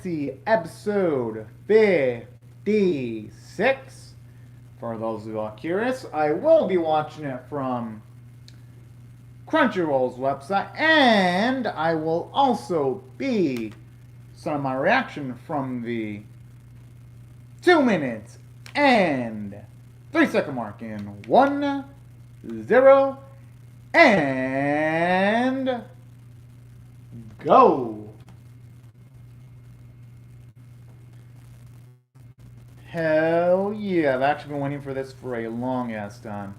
Fantasy episode 56. For those who are curious, I will be watching it from Crunchyroll's website, and I will also be starting my reaction from the 2 minutes and 3 second mark in 1, 0, and go. Hell yeah, I've actually been waiting for this for a long ass time.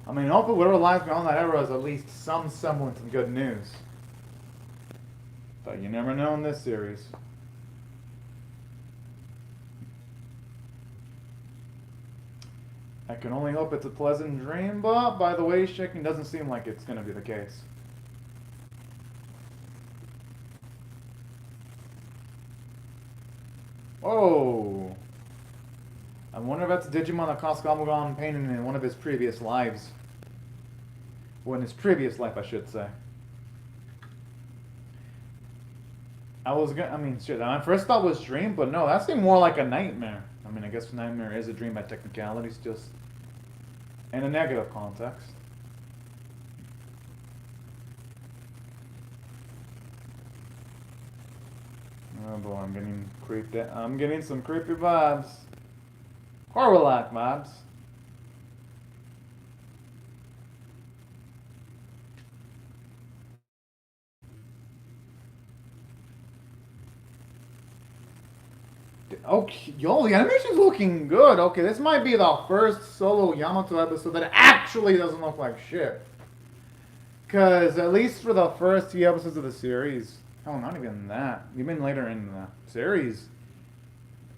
I mean, hopefully whatever lies beyond that era is at least some semblance of good news. But you never know in this series. I can only hope it's a pleasant dream, but by the way, shaking doesn't seem like it's going to be the case. Oh, I wonder if that's Digimon that caused Gamugan pain in one of his previous lives. Well, in his previous life, I should say. Shit, my first thought was dream, but no, that seemed more like a nightmare. I mean, I guess nightmare is a dream by technicalities, just in a negative context. Oh boy, I'm getting creeped out. I'm getting some creepy vibes. Horror-like vibes. Okay, yo, the animation's looking good. Okay, this might be the first solo Yamato episode that actually doesn't look like shit. Because at least for the first few episodes of the series, hell, not even that, even later in the series,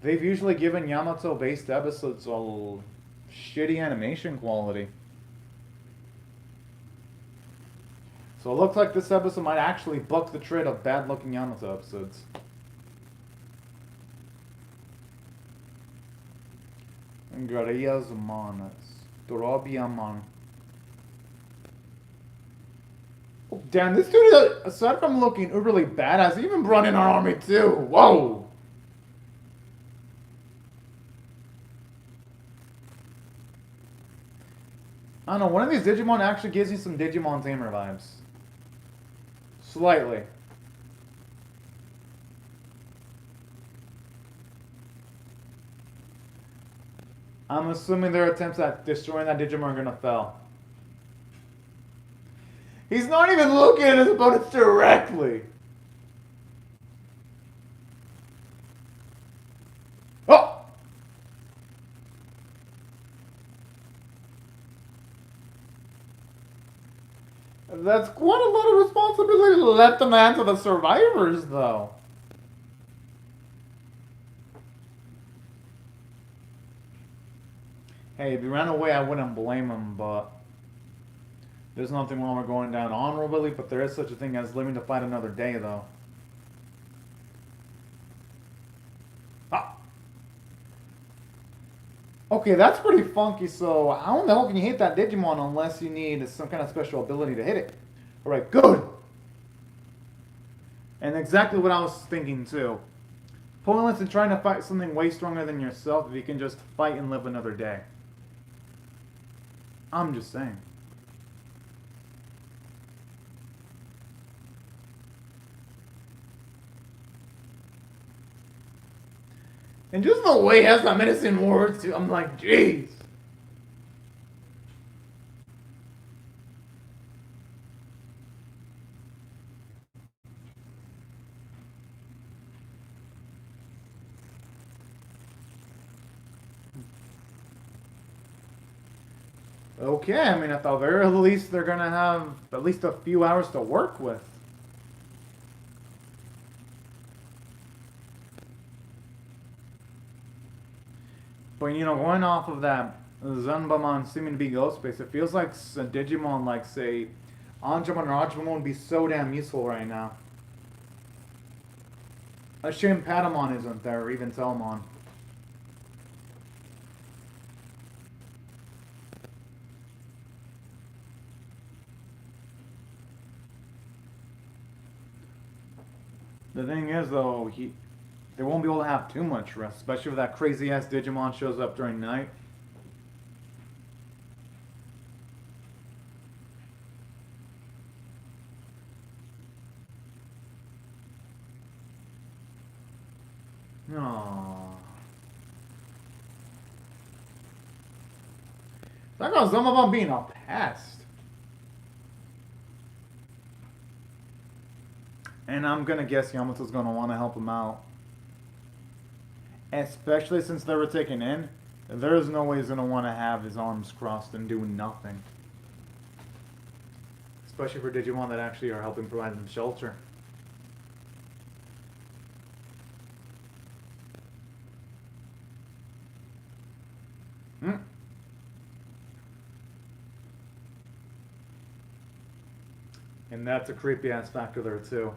they've usually given Yamato-based episodes all shitty animation quality. So it looks like this episode might actually buck the trend of bad-looking Yamato episodes. Garias manas. Dorobiaman. Oh, damn, this dude, aside from looking really badass, he even brought in an army too. Whoa! I don't know, one of these Digimon actually gives me some Digimon Tamer vibes. Slightly. I'm assuming their attempts at destroying that Digimon are gonna fail. He's not even looking at his opponents directly. Oh! That's quite a lot of responsibility left in the hands of the survivors, though. Hey, if he ran away, I wouldn't blame him, but there's nothing wrong with going down honorably, but there is such a thing as living to fight another day, though. Ah. Okay, that's pretty funky, so how in the hell can you hit that Digimon unless you need some kind of special ability to hit it? Alright, good! And exactly what I was thinking, too. Pointless in trying to fight something way stronger than yourself if you can just fight and live another day. I'm just saying. And just the way he has that menacing words, too, I'm like, jeez. Okay, I mean, at the very least, they're gonna have at least a few hours to work with. But, you know, going off of that Zanbamon seeming to be ghost based, it feels like a Digimon like, say, Anjumon or Ajumon would be so damn useful right now. A shame Patamon isn't there, or even Telmon. The thing is, though, they won't be able to have too much rest, especially if that crazy ass Digimon shows up during night. Aww. That got some of them being a pest. And I'm gonna guess Yamato's gonna want to help him out. Especially since they were taken in. There's no way he's gonna want to have his arms crossed and do nothing. Especially for Digimon that actually are helping provide them shelter. And that's a creepy ass factor there too.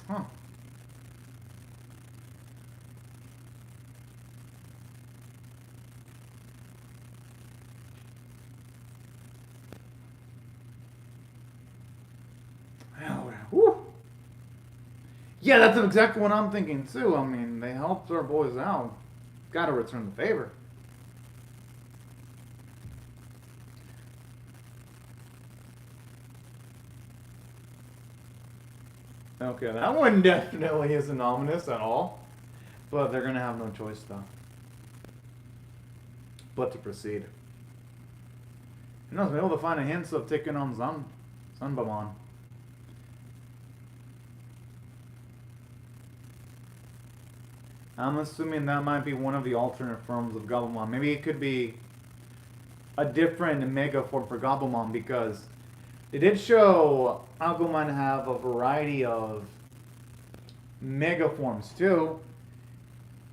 Huh. Whew. Yeah, that's exactly what I'm thinking too. I mean, they helped our boys out. Gotta return the favor. Okay, that one definitely isn't ominous at all. But they're gonna have no choice though. But to proceed. Who knows, maybe they'll find a hint of taking on Sunbamon. I'm assuming that might be one of the alternate forms of Gabumon. Maybe it could be a different Mega form for Gabumon because they did show Agumon have a variety of Mega forms too.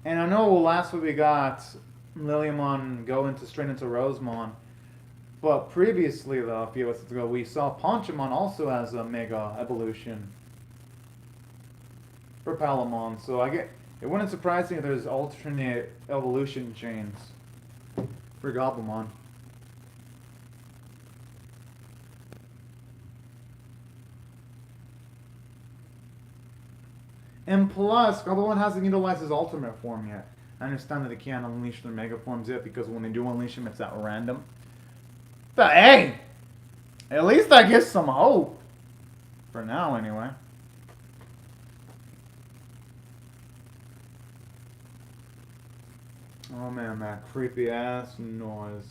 And I know last week we got Liliamon go straight into Rosemon. But previously though, a few episodes ago, we saw Ponchamon also as a Mega evolution for Palamon. So it wouldn't surprise me if there's alternate evolution chains for Gabumon. And plus, Gabumon hasn't utilized his ultimate form yet. I understand that they can't unleash their Mega forms yet because when they do unleash them, it's at random. But hey! At least that gives some hope. For now, anyway. Oh man, that creepy ass noise.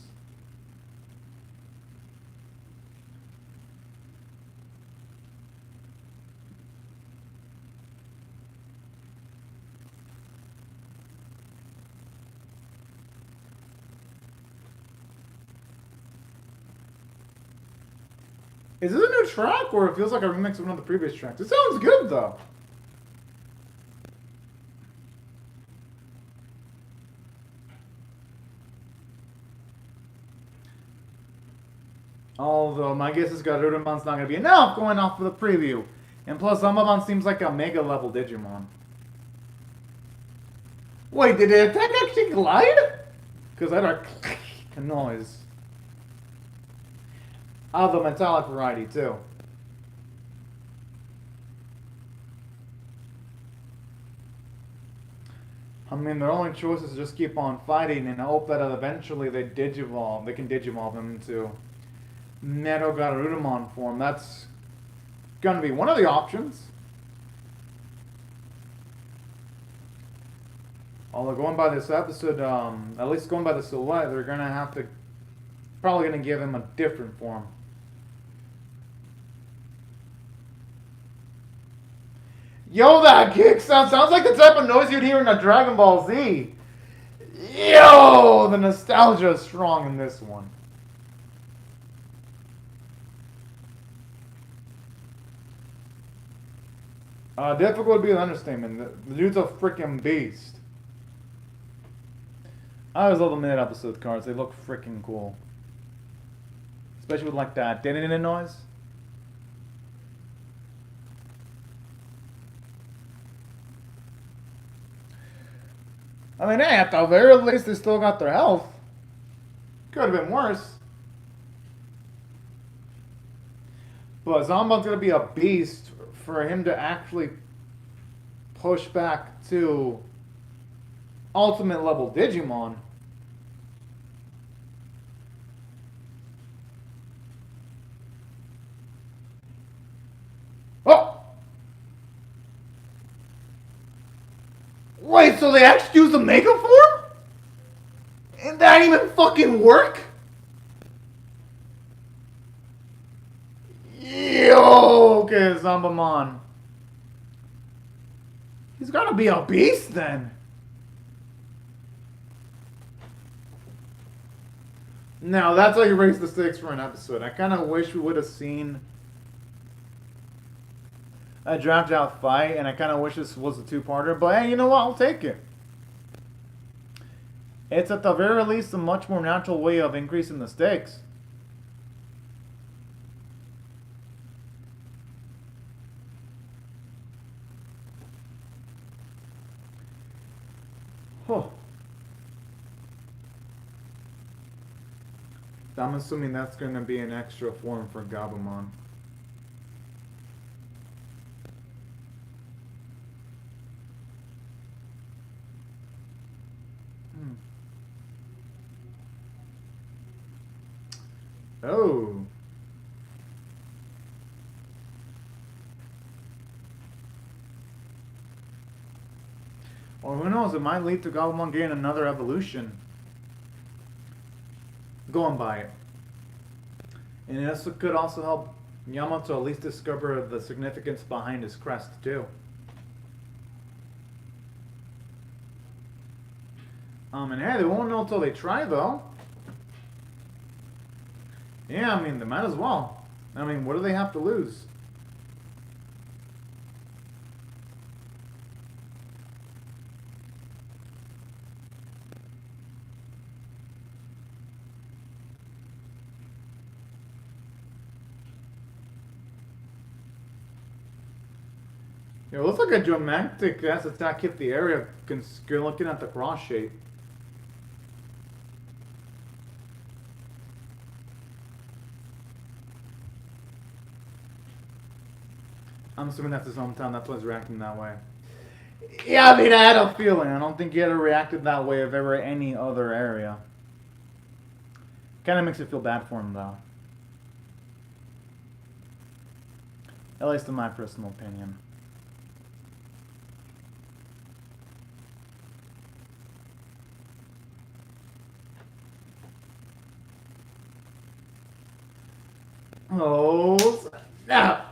Is this a new track or it feels like a remix of one of the previous tracks? It sounds good though. Although my guess is Garudamon's not going to be enough going off of the preview. And plus Zamabon seems like a mega level Digimon. Wait, did the attack actually glide? Because I heard a noise. Oh, the metallic variety too. I mean, their only choice is to just keep on fighting and hope that eventually they Digivolve. They can Digivolve them into Metal Garurumon form. That's gonna be one of the options. Although going by this episode, at least going by the silhouette, they're gonna have to probably gonna give him a different form. Yo, that kick sounds like the type of noise you'd hear in a Dragon Ball Z. Yo, the nostalgia is strong in this one. Difficult would be an understatement. The dude's a freaking beast. I always love the minute episode cards. They look freaking cool. Especially with like that din-din noise. I mean, hey, at the very least, they still got their health. Could have been worse. But Zomban's gonna be a beast for him to actually push back to ultimate level Digimon. Oh! Wait, so they actually use the Mega Form? And that didn't even fucking work? Yo, okay, Zambamon. He's gotta be a beast then. Now, that's how you raise the stakes for an episode. I kind of wish we would have seen a dragged out fight, and I kind of wish this was a two-parter, but hey, you know what? I'll take it. It's at the very least a much more natural way of increasing the stakes. Oh. I'm assuming that's going to be an extra form for Gabumon. Oh. Or who knows, it might lead to Gabumon getting another evolution. Going by it. And this could also help Yamato at least discover the significance behind his crest, too. And hey, they won't know until they try, though. Yeah, I mean, they might as well. I mean, what do they have to lose? It looks like a dramatic ass attack hit the area. You're looking at the cross shape. I'm assuming that's his hometown. That's why he's reacting that way. Yeah, I mean, I had a feeling. I don't think he had reacted that way if ever any other area. Kind of makes it feel bad for him, though. At least in my personal opinion. Oh, snap!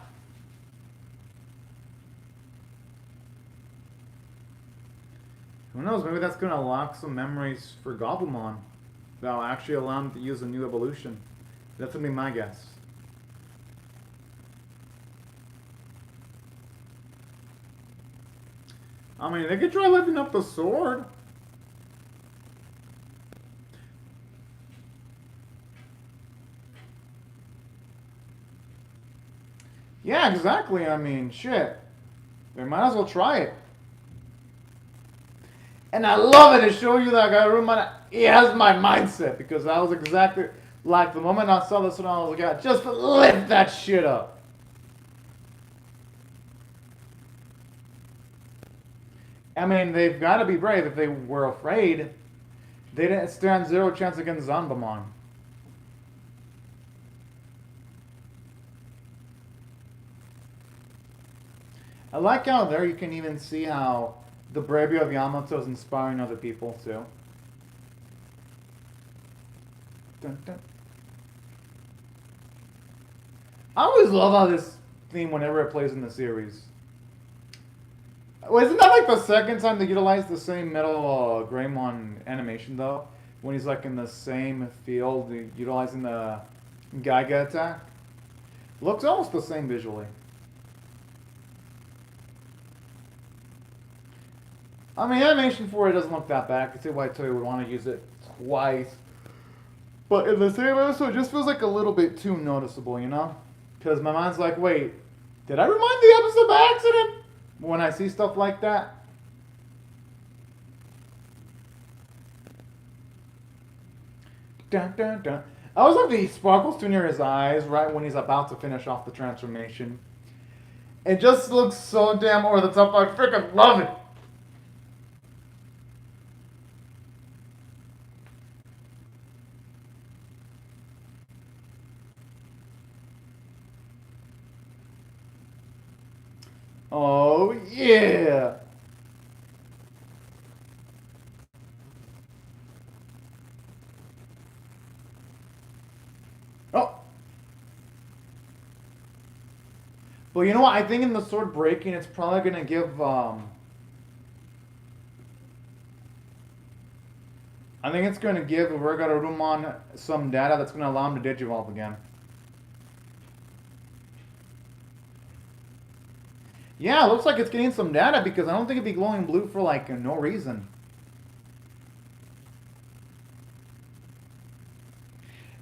Who knows, maybe that's going to unlock some memories for Gabumon that'll actually allow him to use a new evolution. That's going to be my guess. I mean, they could try lifting up the sword. Yeah, exactly. I mean, shit. They might as well try it. And I love it to show you that guy. He has my mindset, because I was exactly like the moment I saw this one, I was like, yeah, just lift that shit up. I mean, they've got to be brave. If they were afraid, they didn't stand zero chance against Zanbamon. I like how there you can even see how the bravery of Yamato is inspiring other people too. Dun, dun. I always love how this theme, whenever it plays in the series. Well, isn't that like the second time they utilized the same Metal Greymon animation though? When he's like in the same field, utilizing the Gaiga attack? Looks almost the same visually. I mean, animation for it doesn't look that bad. I can see why Toei would want to use it twice. But in the same episode, it just feels like a little bit too noticeable, you know? Because my mind's like, wait, did I remind the episode by accident? When I see stuff like that. Dun, dun, dun. I always like the sparkles too near his eyes right when he's about to finish off the transformation. It just looks so damn over the top. I freaking love it. Oh, yeah. Oh. But you know what? I think in the sword breaking, it's probably going to give, I think it's going to give Regarurumon some data that's going to allow him to digivolve again. Yeah, it looks like it's getting some data because I don't think it'd be glowing blue for like no reason.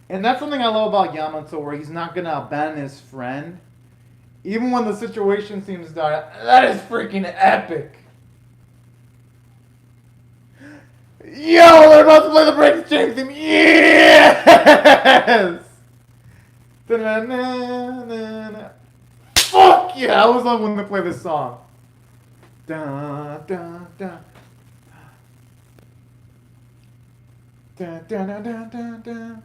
And that's something I love about Yamato, where he's not gonna abandon his friend, even when the situation seems dire. That is freaking epic. Yo, they're about to play the Break the Chain theme. Yes! Da-na-na-na-na. Fuck yeah! I always love when they play this song. Da da da. Da da da da da da.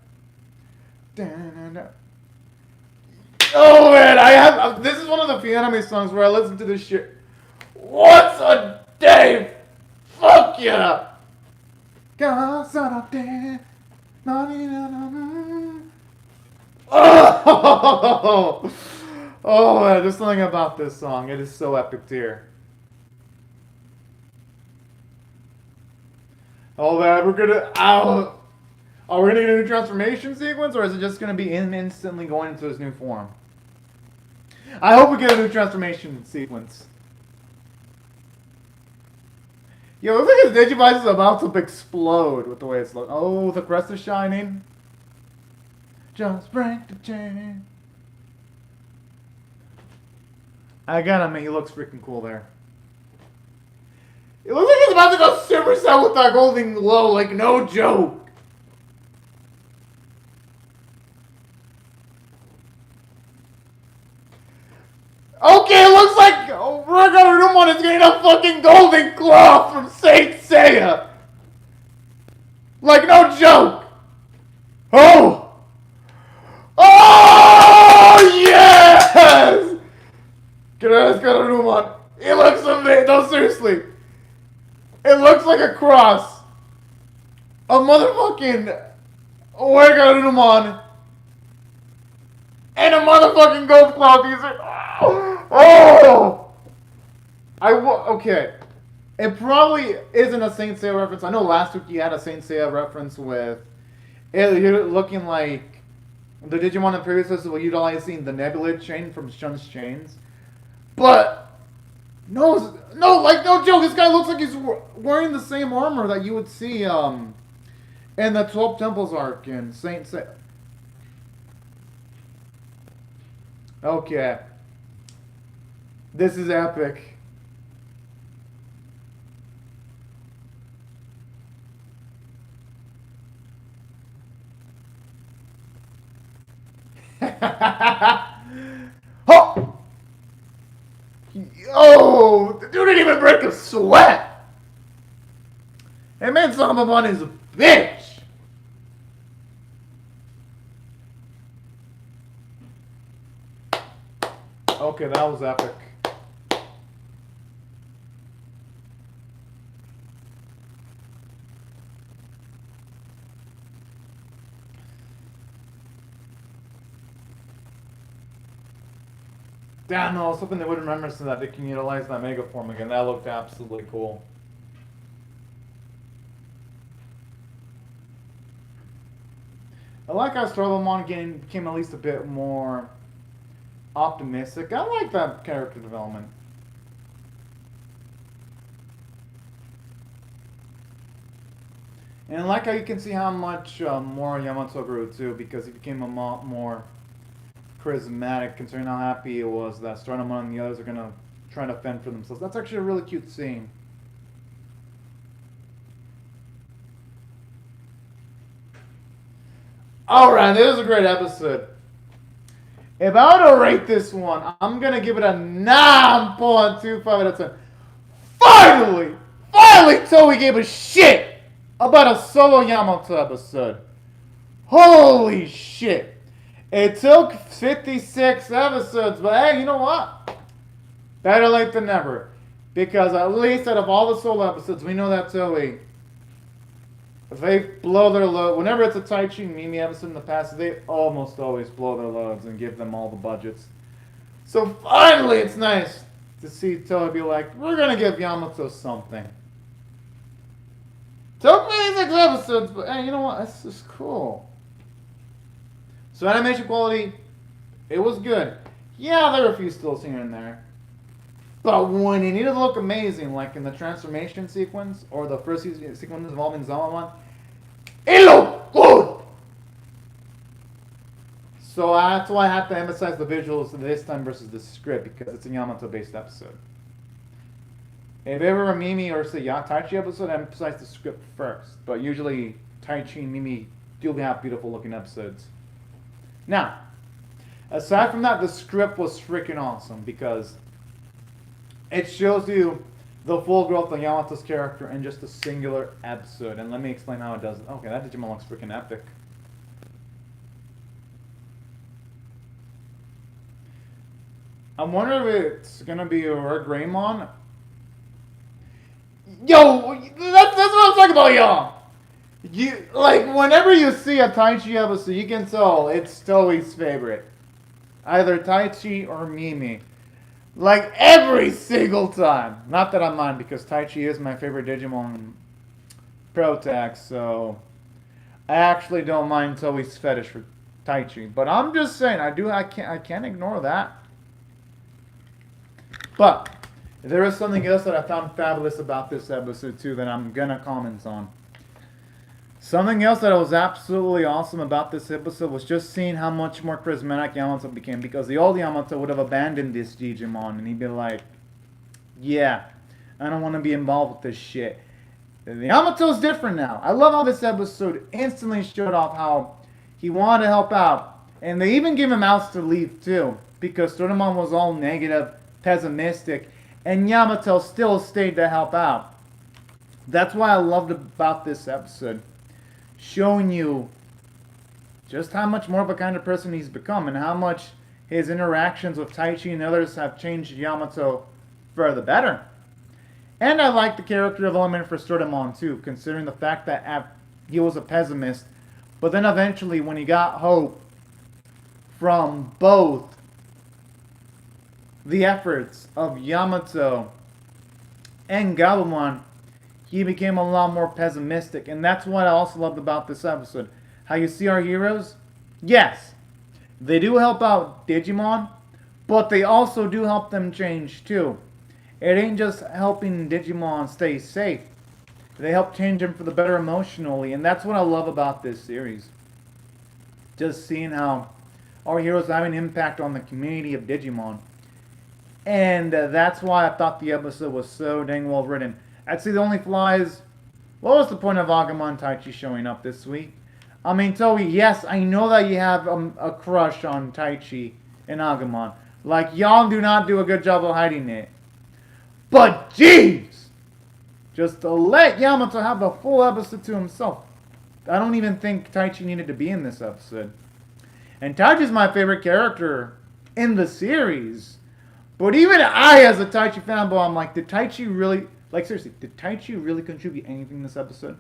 Da da da. Oh man, I have. This is one of the few anime songs where I listen to this shit once a day. Fuck yeah! Oh! Oh man, there's something about this song. It is so epic tier. Oh man, we're gonna. Ow. Are we gonna get a new transformation sequence, or is it just gonna be him instantly going into his new form? I hope we get a new transformation sequence. Yo, it looks like his Digivice is about to explode with the way it's looking. Oh, the crest is shining. Just break the chain. I gotta admit, he looks freaking cool there. It looks like he's about to go Super Saiyan with that golden glow, like no joke. Okay, it looks like Regarurumon is getting a fucking golden claw from Saint Seiya. Like no joke. Oh! Oh yes! Regarurumon. It looks amazing. No, seriously. It looks like a cross of motherfucking Regarurumon and a motherfucking gold claw user. Oh! Okay. It probably isn't a Saint Seiya reference. I know last week you had a Saint Seiya reference with it looking like the Digimon in previous episodes were utilizing the Nebula chain from Shun's chains. But no, like no joke. This guy looks like he's wearing the same armor that you would see in the 12 Temples arc in Saint Seiya. Okay. This is epic. Oh! Oh! The dude didn't even break a sweat! Hey man, Saruman is a bitch! Okay, that was epic. Damn, no, I was hoping they would remember so that they can utilize that Mega Form again. That looked absolutely cool. I like how Starlamon became at least a bit more optimistic. I like that character development. And I like how you can see how much more Yamato grew too, because he became a lot more charismatic, considering how happy he was that Starlamon and the others are gonna try to fend for themselves. That's actually a really cute scene. Alright, this is a great episode. If I were to rate this one, I'm gonna give it a 9.25 out of 10. Finally! Toei gave a shit about a solo Yamato episode. Holy shit. It took 56 episodes, but hey, you know what? Better late than never. Because at least out of all the solo episodes, we know that Toei, they blow their load. Whenever it's a Taichi and Mimi episode in the past, they almost always blow their loads and give them all the budgets. So finally, it's nice to see Toei be like, we're gonna give Yamato something. Took 56 episodes, but hey, you know what? That's just cool. So animation quality, it was good. Yeah, there were a few stills here and there. But when it needed to look amazing, like in the transformation sequence, or the first sequence involving Zamaman, it looked good! So that's why I have to emphasize the visuals this time versus the script, because it's a Yamato-based episode. If ever a Mimi or say Taichi episode, I emphasize the script first. But usually Taichi and Mimi do have beautiful looking episodes. Now, aside from that, the script was freaking awesome because it shows you the full growth of Yamato's character in just a singular episode. And let me explain how it does it. Okay, that Digimon looks freaking epic. I wonder if it's gonna be a Greymon. Yo, that's what I'm talking about, y'all. You like whenever you see a Taichi episode, you can tell it's Toei's favorite, either Taichi or Mimi. Like every single time. Not that I mind because Taichi is my favorite Digimon protag, so I actually don't mind Toei's fetish for Taichi. But I'm just saying, I can't ignore that. But there is something else that I found fabulous about this episode too that I'm gonna comment on. Something else that was absolutely awesome about this episode was just seeing how much more charismatic Yamato became, because the old Yamato would have abandoned this Digimon and he'd be like, yeah, I don't want to be involved with this shit. The Yamato's different now. I love how this episode instantly showed off how he wanted to help out, and they even gave him outs to leave too, because Toramon was all negative, pessimistic, and Yamato still stayed to help out. That's why I loved about this episode. Showing you just how much more of a kind of person he's become and how much his interactions with Taichi and others have changed Yamato for the better. And I like the character development for Sturdamon too, considering the fact that he was a pessimist, but then eventually when he got hope from both the efforts of Yamato and Gabumon, he became a lot more pessimistic. And that's what I also loved about this episode. How you see our heroes? Yes, they do help out Digimon, but they also do help them change too. It ain't just helping Digimon stay safe. They help change them for the better emotionally. And that's what I love about this series. Just seeing how our heroes have an impact on the community of Digimon. And that's why I thought the episode was so dang well written. I'd say the only flaw is, what was the point of Agumon and Taichi showing up this week? I mean, Toei, yes, I know that you have a crush on Taichi and Agumon. Like, y'all do not do a good job of hiding it. But, jeez! Just to let Yamato have the full episode to himself. I don't even think Taichi needed to be in this episode. And Taichi's my favorite character in the series. But even I, as a Taichi fanboy, I'm like, did Taichi really... Like, seriously, did Taichi really contribute anything in this episode?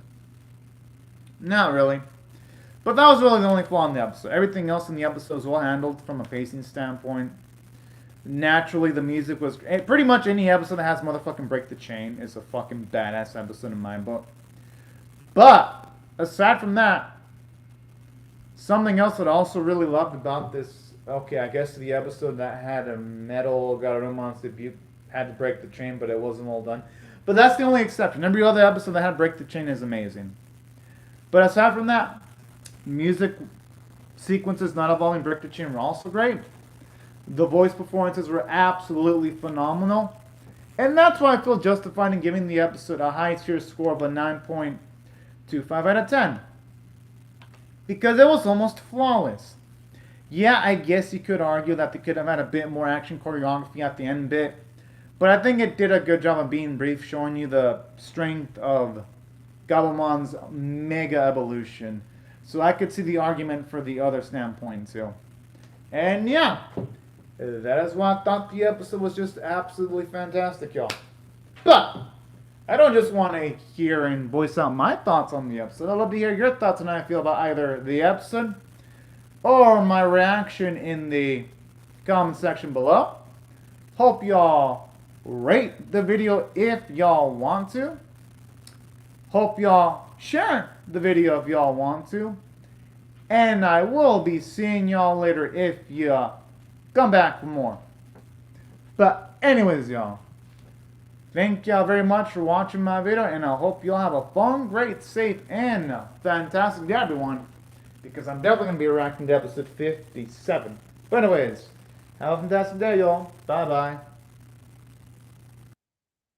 Not really. But that was really the only flaw in the episode. Everything else in the episode was well handled from a pacing standpoint. Naturally, the music was... Pretty much any episode that has motherfucking Break the Chain is a fucking badass episode in my book. But, aside from that, something else that I also really loved about this... Okay, I guess the episode that had a metal Garurumon's debut had to break the chain, but it wasn't all done. But that's the only exception. Every other episode that had Break the Chain is amazing. But aside from that, music sequences not involving Break the Chain were also great. The voice performances were absolutely phenomenal. And that's why I feel justified in giving the episode a high tier score of a 9.25 out of 10. because it was almost flawless. Yeah, I guess you could argue that they could have had a bit more action choreography at the end bit, but I think it did a good job of being brief, showing you the strength of Gabumon's mega evolution. So I could see the argument for the other standpoint too. And yeah, that is why I thought the episode was just absolutely fantastic, y'all. But I don't just want to hear and voice out my thoughts on the episode. I'd love to hear your thoughts on how I feel about either the episode or my reaction in the comment section below. Hope y'all rate the video if y'all want to. Hope y'all share the video if y'all want to. And I will be seeing y'all later if you come back for more. But anyways, y'all, thank y'all very much for watching my video, and I hope y'all have a fun, great, safe, and fantastic day, everyone, because I'm definitely going to be reacting to episode 57. But anyways, have a fantastic day, y'all. Bye-bye.